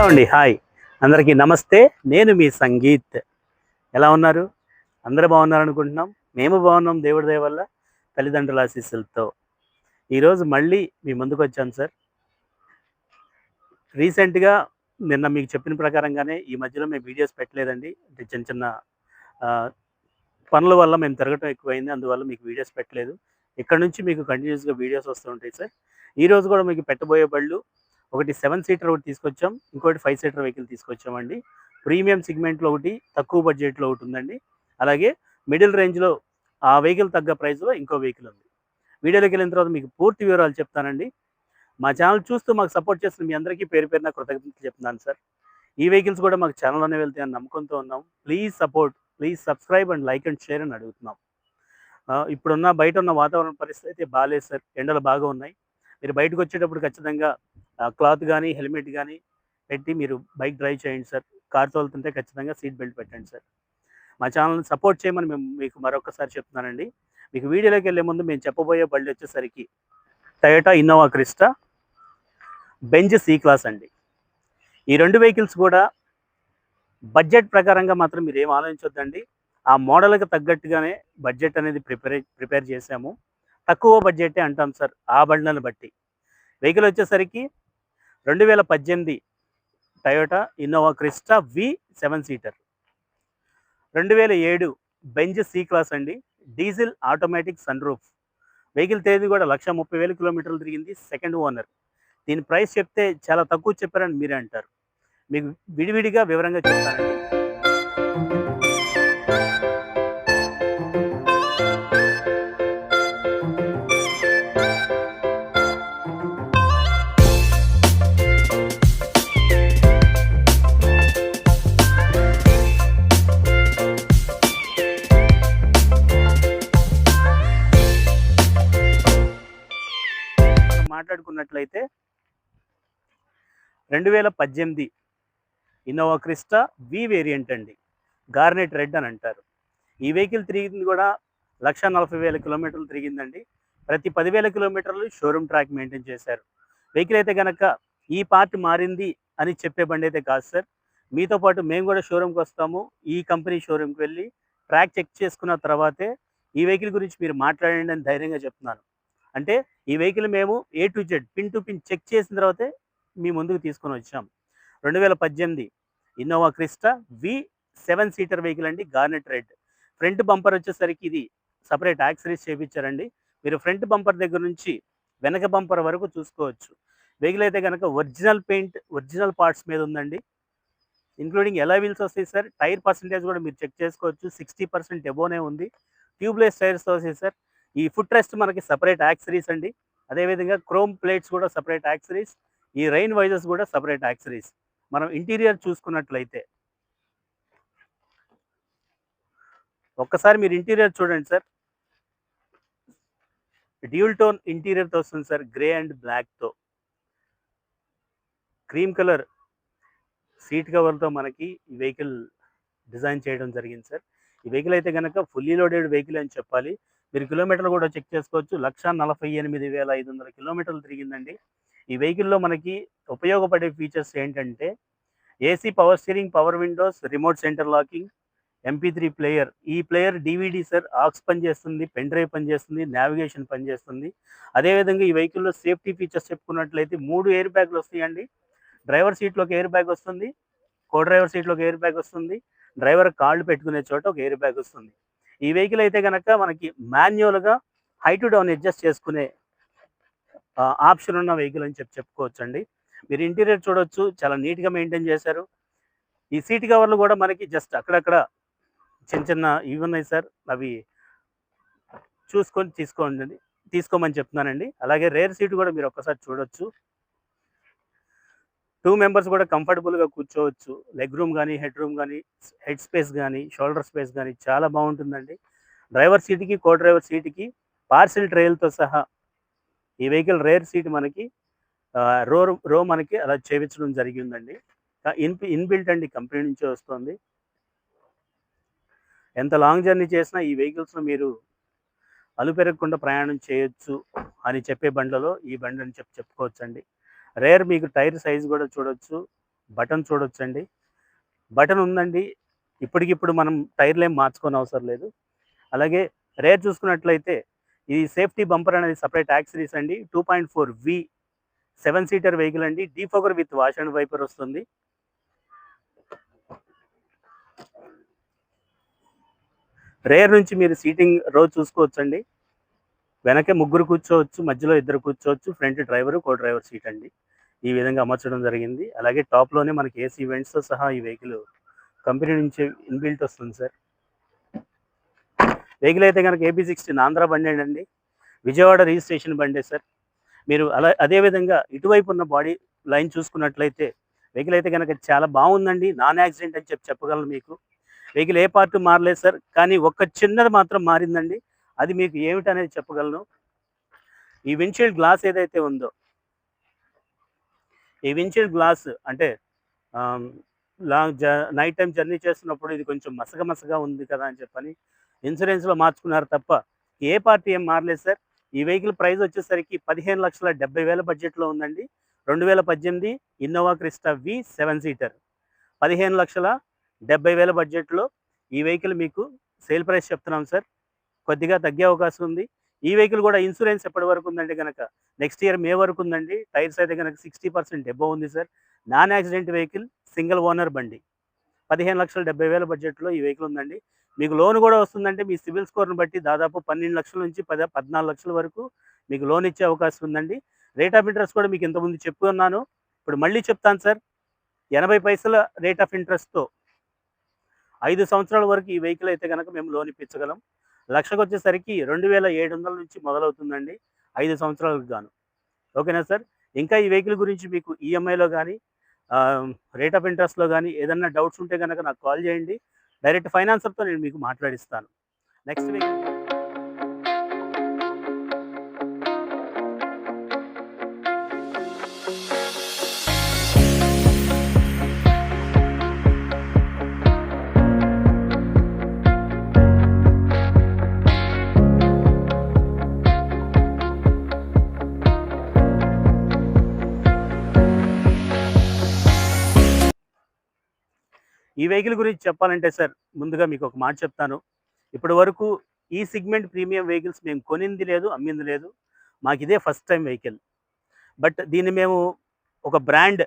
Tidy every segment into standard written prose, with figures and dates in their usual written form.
అండి. హాయ్ అందరికీ నమస్తే. నేను మీ సంగీత్. ఎలా ఉన్నారు? అందరూ బాగున్నారనుకుంటున్నాం. మేము బాగున్నాం దేవుడి దయ వల్ల, తల్లిదండ్రుల ఆశీస్సులతో. ఈరోజు మళ్ళీ మీ ముందుకొచ్చాను సార్. రీసెంట్‌గా నిన్న మీకు చెప్పిన ప్రకారంగానే ఈ మధ్యలో మేము వీడియోస్ పెట్టలేదండి. అంటే చిన్న చిన్న ఆహ్, పనుల వల్ల మేము తిరగటం ఎక్కువైంది. అందువల్ల మీకు వీడియోస్ పెట్టలేదు. ఇక్కడి నుంచి మీకు కంటిన్యూయస్‌గా వీడియోస్ వస్తూ ఉంటాయి సార్. ఈరోజు కూడా మీకు పెట్టబోయే బళ్ళు ఒకటి 7 సీటర్ ఒకటి తీసుకొచ్చాం. ఇంకోటి 5 సీటర్ వెహికల్ తీసుకొచ్చామండి. ప్రీమియం సెగ్మెంట్‌లో ఒకటి, తక్కువ బడ్జెట్‌లో ఒకటి ఉందండి. అలాగే మిడిల్ రేంజ్‌లో ఆ వెహికల్ తగ్గ ప్రైస్‌లో ఇంకో వెహికల్ ఉంది. వీడియోలోకెళ్ళిన తర్వాత మీకు పూర్తి వివరాలు చెప్తానండి. మా ఛానల్ చూస్తూ మాకు సపోర్ట్ చేస్తున్న మీ అందరికీ పేరు పేరున కృతజ్ఞతలు చెప్తున్నాను సార్. ఈ వెహికల్స్ కూడా మాకు ఛానల్‌లోనే వెళ్తాయని నమ్మకంతో ఉన్నాం. Please support, please subscribe and like and share అని అడుగుతున్నాం. ఇప్పుడున్న బయటున్న వాతావరణ పరిస్థితి అయితే బాలేదు సార్. ఎండలు బాగా ఉన్నాయి. మీరు బయటకొచ్చేటప్పుడు ఖచ్చితంగా క్లాత్ గానీ, హెల్మెట్ గానీ పెట్టి మీరు బైక్ డ్రైవ్ చేయండి సార్. కార్ తోలుతుంటే ఖచ్చితంగా సీట్ బెల్ట్ పెట్టండి సార్. మా ఛానల్‌ని సపోర్ట్ చేయమని మీకు మరొక్కసారి చెప్తున్నానండి. మీకు వీడియోలోకెళ్ళే ముందు మేము చెప్పబోయే బళ్ళొచ్చేసరికి Toyota Innova Crysta, Benz C class అండి. ఈ 2 వెహికల్స్ కూడా బడ్జెట్ ప్రకారంగా మాత్రం మీరేం ఆలోచించొద్దండి. ఆ మోడల్‌కి తగ్గట్టుగానే బడ్జెట్ అనేది ప్రిపేర్ చేశాము. తక్కువ బడ్జెటే అంటాం సార్ ఆ బండ్లను బట్టి. వెహికల్ వచ్చేసరికి 2018 Toyota Innova Crysta V 7 seater. 2007 Benz C class అండి. Diesel automatic sunroof. Vehicle తేదీ కూడా 1,30,000 కిలోమీటర్లు తిరిగింది. Second owner. దీని ప్రైస్ చెప్తే చాలా తక్కువ చెప్పారని మీరే అంటారు. మీకు విడివిడిగా వివరంగా చెప్తానండి. మనం మాట్లాడుకున్నట్లయితే 2018 ఇన్నోవా క్రిస్టా వి వేరియంట్ అండి. గార్నెట్ రెడ్ అని అంటారు. ఈ వెహికల్ తిరిగింది కూడా 1,40,000 కిలోమీటర్లు తిరిగిందండి. ప్రతి 10,000 కిలోమీటర్లు షోరూమ్ ట్రాక్ మెయింటైన్ చేశారు. వెహికల్ అయితే గనక ఈ పార్ట్ మారింది అని చెప్పే బండి అయితే కాదు సార్. మీతో పాటు మేము కూడా షోరూమ్‌కి వస్తాము. ఈ కంపెనీ షోరూమ్‌కి వెళ్ళి ట్రాక్ చెక్ చేసుకున్న తర్వాతే ఈ వెహికల్ గురించి మీరు మాట్లాడండి అని ధైర్యంగా చెప్తున్నాను. అంటే ఈ వెహికల్ మేము A to Z, pin to pin check చేసిన తర్వాతే మీ ముందుకు తీసుకొని వచ్చాం. 2018 Innova Crysta V 7 seater vehicle అండి. Garnet red. ఫ్రంట్ బంపర్ వచ్చేసరికి ఇది సెపరేట్ యాక్సెసరీస్ చేపించారండి. మీరు ఫ్రంట్ బంపర్ దగ్గర నుంచి వెనక బంపర్ వరకు చూసుకోవచ్చు. వెహికల్ అయితే గనక ఒరిజినల్ పెయింట్, ఒరిజినల్ పార్ట్స్ మీద ఉందండి. ఇంక్లూడింగ్ అలాయ్ వీల్స్ వస్తాయి సార్. టైర్ పర్సెంటేజ్ కూడా మీరు చెక్ చేసుకోవచ్చు. 60% ఎబోనే ఉంది. ట్యూబ్‌లెస్ టైర్స్‌తో వస్తాయి సార్. ఈ ఫుట్ రెస్ట్ మనకి సెపరేట్ యాక్సెసరీస్ అండి. అదేవిధంగా క్రోమ్ ప్లేట్స్ కూడా సెపరేట్ యాక్సెసరీస్. ఈ రైన్ వైజర్స్ కూడా సెపరేట్ యాక్సెసరీస్. మనం ఇంటీరియర్ చూసుకున్నట్లయితే ఒక్కసారి మీరు ఇంటీరియర్ చూడండి సార్. డ్యూల్ టోన్ ఇంటీరియర్‌తో వస్తుంది సార్. గ్రే అండ్ బ్లాక్‌తో. క్రీమ్ కలర్ సీట్ కవర్‌తో మనకి ఈ వెహికల్ డిజైన్ చేయడం జరిగింది సార్. ఈ వెహికల్ అయితే గనక ఫుల్లీ లోడెడ్ వెహికల్ అని చెప్పాలి. మీరు కిలోమీటర్లు కూడా చెక్ చేసుకోవచ్చు. 1,48,500 కిలోమీటర్లు తిరిగిందండి. ఈ వెహికల్‌లో మనకి ఉపయోగపడే ఫీచర్స్ ఏంటంటే AC power steering, power Windows, remote centre locking, MP3 player. ఈ ప్లేయర్ డీవీడీ సార్. ఆక్స్ పనిచేస్తుంది, పెన్ డ్రైవ్ పనిచేస్తుంది, నావిగేషన్ పనిచేస్తుంది. అదేవిధంగా ఈ వెహికల్‌లో సేఫ్టీ ఫీచర్స్ చెప్పుకున్నట్లయితే 3 ఎయిర్ బ్యాగ్‌లు వస్తాయండి. డ్రైవర్ సీట్‌లోకి ఎయిర్ బ్యాగ్ వస్తుంది. కో డ్రైవర్ సీట్‌లోకి ఎయిర్ బ్యాగ్ వస్తుంది. డ్రైవర్ కాళ్ళు పెట్టుకునే చోట ఒక ఎయిర్ బ్యాగ్ వస్తుంది. ఈ వెహికల్ అయితే గనక మనకి మాన్యువల్‌గా హై టు డౌన్ అడ్జస్ట్ చేసుకునే ఆప్షన్ ఉన్న వెహికల్ అని చెప్పుకోవచ్చండి. మీరు ఇంటీరియర్ చూడొచ్చు. చాలా నీట్‌గా మెయింటైన్ చేశారు. ఈ సీట్ కవర్లు కూడా మనకి జస్ట్ అక్కడక్కడ చిన్న చిన్న ఇవి ఉన్నాయి సార్. అవి చూసుకొని తీసుకోమని చెప్తున్నానండి. అలాగే రేర్ సీట్ కూడా మీరు ఒక్కసారి చూడొచ్చు. 2 మెంబర్స్ కూడా కంఫర్టబుల్‌గా కూర్చోవచ్చు. లెగ్ రూమ్ గానీ, హెడ్ రూమ్ గానీ, హెడ్ స్పేస్ గానీ, షోల్డర్ స్పేస్ గానీ చాలా బాగుంటుందండి. డ్రైవర్ సీట్‌కి, కో డ్రైవర్ సీట్‌కి పార్సెల్ ట్రేలతో సహా ఈ వెహికల్ రేర్ సీట్ మనకి రో మనకి అలా చేపించడం జరిగిందండి. ఇన్‌బిల్ట్ అండి, కంపెనీ నుంచే వస్తుంది. ఎంత లాంగ్ జర్నీ చేసినా ఈ వెహికల్స్‌లో మీరు అలుపెరగకుండా ప్రయాణం చేయొచ్చు అని చెప్పే బండ్లలో ఈ బండి అని చెప్పుకోవచ్చండి. రేర్ మీకు టైర్ సైజ్ కూడా చూడొచ్చు. బటన్ చూడొచ్చండి. బటన్ ఉందండి. ఇప్పటికిప్పుడు మనం టైర్‌లేం మార్చుకోని అవసరం లేదు. అలాగే రేర్ చూసుకున్నట్లయితే ఈ సేఫ్టీ బంపర్ అనేది సెపరేట్ యాక్సెసరీస్ అండి. 2.4 వి 7 సీటర్ వెహికల్ అండి. Defogger with wash and wiper వస్తుంది. రేర్ నుంచి మీరు సీటింగ్ రో చూసుకోవచ్చండి. వెనకే ముగ్గురు కూర్చోవచ్చు, మధ్యలో ఇద్దరు కూర్చోవచ్చు. ఫ్రంట్ డ్రైవరు, కో డ్రైవర్ సీట్ అండి. ఈ విధంగా అమర్చడం జరిగింది. అలాగే టాప్‌లోనే మనకి ఏసీ వెంట్స్‌తో సహా ఈ వెహికల్ కంపెనీ నుంచి ఇన్‌బిల్ట్ వస్తుంది సార్. వెహికల్ అయితే గనక ఏబీ16 ఆంధ్ర బండేనండి. విజయవాడ రిజిస్ట్రేషన్ బండే సార్. మీరు అదే విధంగా ఇటువైపు ఉన్న బాడీ లైన్ చూసుకున్నట్లయితే వెహికల్ అయితే గనక చాలా బాగుందండి. నాన్ యాక్సిడెంట్ అని చెప్పగలను మీకు. వెహికల్ ఏ పార్ట్ మారలేదు సార్. కానీ ఒక్క చిన్నది మాత్రం మారిందండి. అది మీకు ఏమిటనేది చెప్పగలను. ఈ విండ్‌షీల్డ్ గ్లాస్ ఏదైతే ఉందో, ఈ విండ్‌షీల్డ్ గ్లాస్ అంటే ఆహ్, నైట్ టైమ్ జర్నీ చేస్తున్నప్పుడు ఇది కొంచెం మసకగా ఉంది కదా అని చెప్పని ఇన్సూరెన్స్‌లో మార్చుకున్నారు తప్ప ఏ పార్ట్ ఏం మారలేదు సార్. ఈ వెహికల్ ప్రైస్ వచ్చేసరికి 15,70,000 బడ్జెట్‌లో ఉందండి. 2018 ఇన్నోవా క్రిస్టా వి 7 సీటర్. 15,70,000 బడ్జెట్‌లో ఈ వెహికల్ మీకు సేల్ ప్రైస్ చెప్తున్నాం సార్. కొద్దిగా తగ్గే అవకాశం ఉంది. ఈ వెహికల్ కూడా ఇన్సూరెన్స్ ఎప్పటి వరకు ఉందంటే గనక నెక్స్ట్ ఇయర్ మే వరకు ఉందండి. టైర్స్ అయితే గనక 60% అబోవ్ ఉంది sir. Non accident vehicle, single owner బండి. 15,70,000 బడ్జెట్‌లో ఈ వెహికల్ ఉందండి. మీకు లోన్ కూడా వస్తుందంటే మీ సిబిల్ స్కోర్‌ని బట్టి దాదాపు 12,00,000 నుంచి 14,00,000 వరకు మీకు లోన్ ఇచ్చే అవకాశం ఉందండి. రేట్ ఆఫ్ ఇంట్రెస్ట్ కూడా మీకు ఇంతకుముందు చెప్పుకున్నాను. ఇప్పుడు మళ్ళీ చెప్తాను సార్. 80 పైసల రేట్ ఆఫ్ ఇంట్రెస్ట్‌తో 5 సంవత్సరాల వరకు ఈ వెహికల్ అయితే గనక మేము లోన్ ఇప్పించగలం. లక్షకొచ్చేసరికి 2,700 నుంచి మొదలవుతుందండి. 5 సంవత్సరాలకు గాను. ఓకేనా సార్? ఇంకా ఈ వెహికల్ గురించి మీకు ఈఎంఐలో గానీ, రేట్ ఆఫ్ ఇంట్రెస్ట్‌లో గానీ ఏదన్నా డౌట్స్ ఉంటే గనక నాకు కాల్ చేయండి. డైరెక్ట్ ఫైనాన్సర్‌తో నేను మీకు మాట్లాడిస్తాను. నెక్స్ట్ వెహికల్ ఈ వెహికల్ గురించి చెప్పాలంటే సార్, ముందుగా మీకు ఒక మాట చెప్తాను. ఇప్పటి వరకు ఈ సెగ్మెంట్ ప్రీమియం వెహికల్స్ మేము కొనింది లేదు, అమ్మింది లేదు. మాకిదే ఫస్ట్ టైమ్ వెహికల్. బట్ దీన్ని మేము ఒక బ్రాండ్,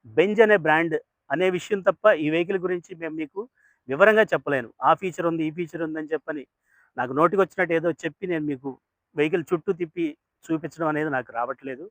బెంజ్ అనే బ్రాండ్ అనే విషయం తప్ప ఈ వెహికల్ గురించి మేము మీకు వివరంగా చెప్పలేను. ఆ ఫీచర్ ఉంది, ఈ ఫీచర్ ఉందని చెప్పని నాకు నోటికొచ్చినట్టు ఏదో చెప్పి నేను మీకు వెహికల్ చుట్టూ తిప్పి చూపించడం అనేది నాకు రావట్లేదు.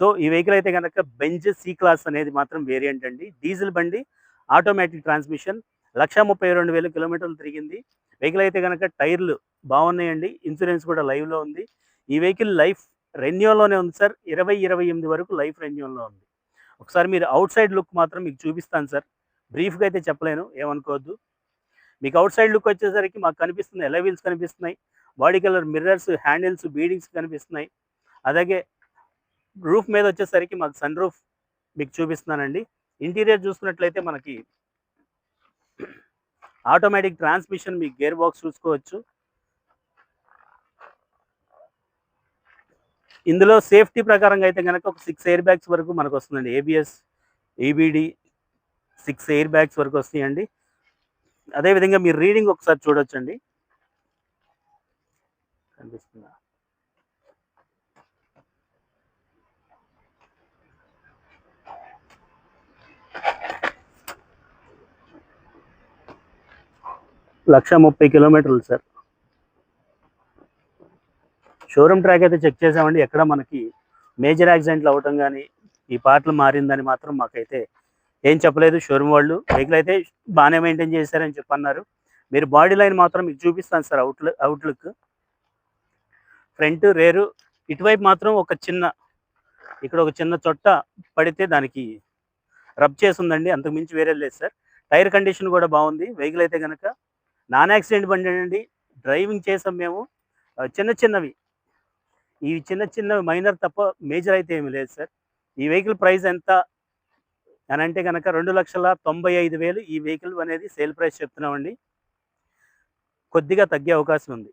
సో, ఈ వెహికల్ అయితే గనక బెంజ్ సి క్లాస్ అనేది మాత్రం వేరియంట్ అండి. డీజిల్ బండి, ఆటోమేటిక్ ట్రాన్స్‌మిషన్. 1,32,000 కిలోమీటర్లు తిరిగింది. వెహికల్ అయితే గనక టైర్లు బాగున్నాయండి. ఇన్సూరెన్స్ కూడా లైవ్‌లో ఉంది. ఈ వెహికల్ లైఫ్ రెన్యూల్‌లోనే ఉంది సార్. 2028 వరకు లైఫ్ రెన్యూల్‌లో ఉంది. ఒకసారి మీరు ఔట్ సైడ్ లుక్ మాత్రం మీకు చూపిస్తాను సార్. బ్రీఫ్‌గా అయితే చెప్పలేను, ఏమనుకోవద్దు. మీకు ఔట్ సైడ్ లుక్ వచ్చేసరికి మాకు కనిపిస్తుంది అలాయ్ వీల్స్ కనిపిస్తున్నాయి. Body colour mirrors, handles, beadings కనిపిస్తున్నాయి. అలాగే రూఫ్ మీద వచ్చేసరికి మాకు సన్ రూఫ్ మీకు చూపిస్తున్నానండి. ఇంటీరియర్ చూసుకున్నట్లయితే మనకి ఆటోమేటిక్ ట్రాన్స్‌మిషన్, మీకు గేర్ బాక్స్ చూసుకోవచ్చు. ఇందులో సేఫ్టీ ప్రకారంగా అయితే గనక ఒక 6 ఎయిర్ బ్యాగ్స్ వరకు మనకొస్తుందండి. ఏబీఎస్, ఈబీడీ 6 ఎయిర్ బ్యాగ్స్ వరకు వస్తాయండి. అదే విధంగా మీరు రీడింగ్ ఒకసారి చూడొచ్చండి. కనిపిస్తుందా? లక్ష 30 కిలోమీటర్లు సార్. షోరూమ్ ట్రాక్ అయితే చెక్ చేసామండి. ఎక్కడ మనకి మేజర్ యాక్సిడెంట్లు అవ్వటం గానీ, ఈ పార్ట్‌లు మారిందని మాత్రం మాకైతే ఏం చెప్పలేదు షోరూమ్ వాళ్ళు. వెహికల్ అయితే బానే మెయింటైన్ చేశారని చెప్పన్నారు. మీరు బాడీ లైన్ మాత్రం మీకు చూపిస్తాను సార్ అవుట్‌లుక్. ఫ్రంట్, రేరు ఇటువైపు మాత్రం ఇక్కడ ఒక చిన్న చొట్ట పడితే దానికి రబ్ చేసుందండి. అంతకు మించి వేరే లేదు సార్. టైర్ కండిషన్ కూడా బాగుంది. వెహికల్ అయితే గనక నాన్ యాక్సిడెంట్ బండేనండి. డ్రైవింగ్ చేసాం మేము. చిన్నవి. ఈ చిన్నవి మైనర్ తప్ప మేజర్ అయితే ఏమి లేదు సార్. ఈ వెహికల్ ప్రైస్ ఎంత అనంటే గనక 2,95,000 ఈ వెహికల్ అనేది సేల్ ప్రైస్ చెప్తున్నామండి. కొద్దిగా తగ్గే అవకాశం ఉంది.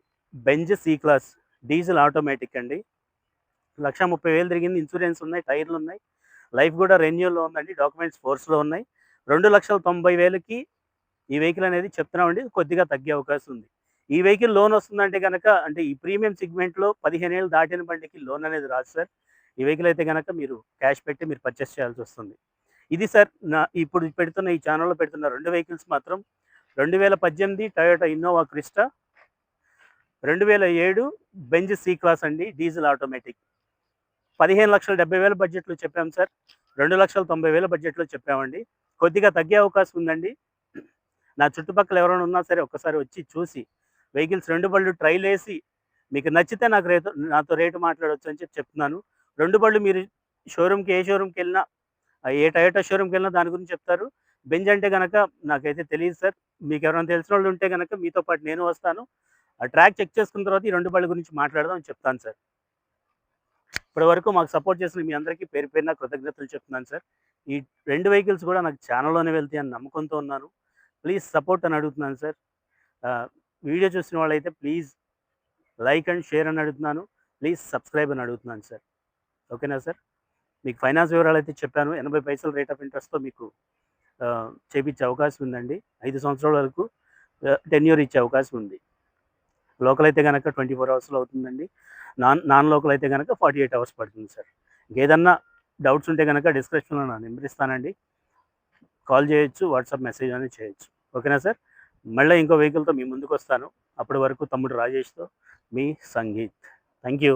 Benz C class diesel automatic అండి. 1,30,000 తిరిగింది. ఇన్సూరెన్స్ ఉన్నాయి, టైర్లు ఉన్నాయి. లైఫ్ కూడా రెన్యూలో ఉందండి, డాక్యుమెంట్స్ ఫోర్స్లో ఉన్నాయి. 2,90,000కి ఈ వెహికల్ అనేది చెప్తున్నామండి, కొద్దిగా తగ్గే అవకాశం ఉంది. ఈ వెహికల్ లోన్ వస్తుందంటే గనక, అంటే ఈ ప్రీమియం సెగ్మెంట్‌లో 15 ఏళ్ళు దాటిన బండికి లోన్ అనేది రాదు సార్. ఈ వెహికల్ అయితే గనక మీరు క్యాష్ పెట్టి మీరు పర్చేస్ చేయాల్సొస్తుంది. ఇది సార్ ఇప్పుడు పెడుతున్న ఈ ఛానెల్‌లో పెడుతున్న 2 వెహికల్స్ మాత్రం 2018 Toyota Innova Crysta, 2007 Benz C class అండి, డీజిల్ ఆటోమేటిక్. 15,70,000 బడ్జెట్‌లో చెప్పాం సార్. 2,90,000 బడ్జెట్‌లో చెప్పామండి. కొద్దిగా తగ్గే అవకాశం ఉందండి. నా చుట్టుపక్కల ఎవరైనా ఉన్నా సరే ఒక్కసారి వచ్చి చూసి వెహికల్స్ 2 బళ్ళు ట్రైలేసి మీకు నచ్చితే నాతో రేటు మాట్లాడొచ్చు అని చెప్తున్నాను. 2 బళ్ళు మీరు ఏ షోరూమ్‌కెళ్ళినా, ఏ టయోటా షోరూమ్‌కెళ్ళినా దాని గురించి చెప్తారు. బెంజ్ అంటే గనక నాకైతే తెలీదు సార్. మీకెవరైనా తెలిసినోళ్ళు ఉంటే గనక మీతో పాటు నేను వస్తాను. ఆ ట్రాక్ చెక్ చేసుకున్న తర్వాత ఈ 2 బళ్ళ గురించి మాట్లాడదాం అని చెప్తాను సార్. ఇప్పటివరకు మాకు సపోర్ట్ చేసిన మీ అందరికీ పేరు పేరున కృతజ్ఞతలు చెప్తున్నాను సార్. ఈ 2 వెహికల్స్ కూడా నాకు ఛానెల్‌లోనే వెళ్తాయని నమ్మకంతో ఉన్నాను. ప్లీజ్ సపోర్ట్ అని అడుగుతున్నాను సార్. వీడియో చూసిన వాళ్ళైతే ప్లీజ్ లైక్ అండ్ షేర్ అని అడుగుతున్నాను. ప్లీజ్ సబ్స్క్రైబ్ అని అడుగుతున్నాను సార్. ఓకేనా సార్? మీకు ఫైనాన్స్ వివరాలైతే చెప్పాను. 80 పైసలు రేట్ ఆఫ్ ఇంట్రెస్ట్‌తో మీకు చేపిచ్చే అవకాశం ఉందండి. 5 సంవత్సరాల వరకు టెన్యూర్ ఇచ్చే అవకాశం ఉంది. లోకల్ అయితే గనక 24 అవర్స్‌లో అవుతుందండి. నాన్ లోకల్ అయితే గనక 48 అవర్స్ పడుతుంది సార్. ఇంకేదన్నా డౌట్స్ ఉంటే గనక డిస్క్రిప్షన్‌లో నా నెంబర్ ఇస్తానండి. కాల్ చేయొచ్చు, వాట్సాప్ మెసేజ్ అనేది చేయొచ్చు. ఓకేనా సార్? మళ్ళీ ఇంకో వెహికల్‌తో మీ ముందుకొస్తాను. అప్పటి వరకు తమ్ముడు రాజేష్‌తో మీ సంగీత్. Thank you.